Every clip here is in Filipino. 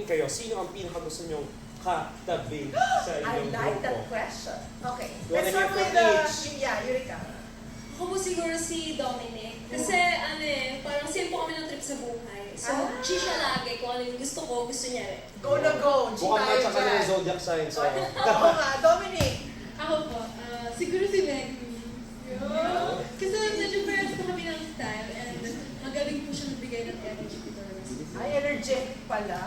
kayo, sino ang pinakagusto nyong katabi sa I inyong like that grupo? question. Okay. You wanna Let's hear start from with each? Eureka. Ako po siguro si Dominic. Kasi parang same po kami ng trip sa buhay. So, siya lagi. Kung ano yung gusto ko, gusto niya rin. Go na go. Mukhang tayo match sa kanya dyan. yung zodiac sign. So, Oo nga, Dominic. Ako po, siguro si Megumi. Kasi medyo parehas po kami ng style and magaling po siya magbigay ng energy to the rest. Ay, energetic pala.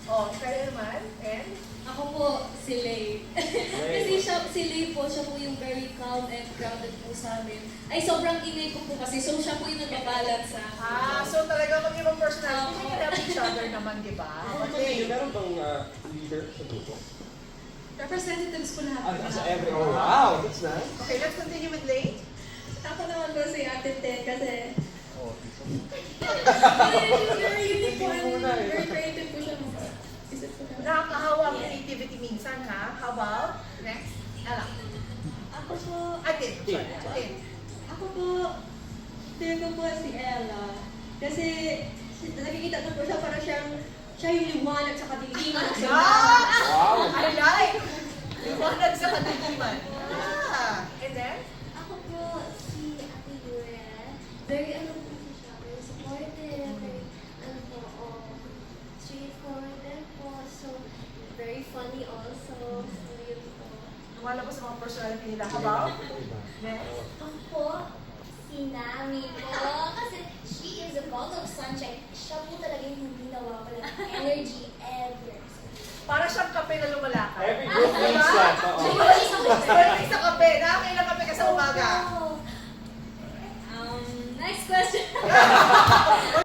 Oh, kayo naman. And? Ako po, si Lay. Kasi si Lay po, siya po yung very calm and grounded po sa amin. Ay, sobrang ingay ko po kasi. So, siya po yung nagbabalance sa akin. So talaga mag-ibang personality. Hindi ka help each other naman, di ba? okay. Meron bang leader sa grupo? Representatives po lahat. Sa every, oh wow, that's nice. Okay, let's continue with Lane. Ako naman po si Ate Ted kasi Oh, very unique po and very creative po siya. Isip ko na. Nakakahawa ang creativity minsan, ha? How about? Next. Ella. Ako po, Atin. Sorry. Atin. ako po, tingin ko po si Ella. Kasi nakikita ko po siya parang siya yung liwanag sa kadiliman. Wow. I like! Liwanag sa kadiliman. And then? Ako po, si Ate Yura. Very, po siya, very supportive, very, straightforward po. So, very funny also. So, yun po. Lumalabas sa mga personality nila. How about? Next. Ako, si Nami po. Kasi she is a ball of sunshine. Siya po talaga yung hindi nawawala ng energy ever. Para siyang kape na lumalakad. Every group needs that. Oo. Pwede sa kape. Nakakailang kape ka sa umaga. Next question.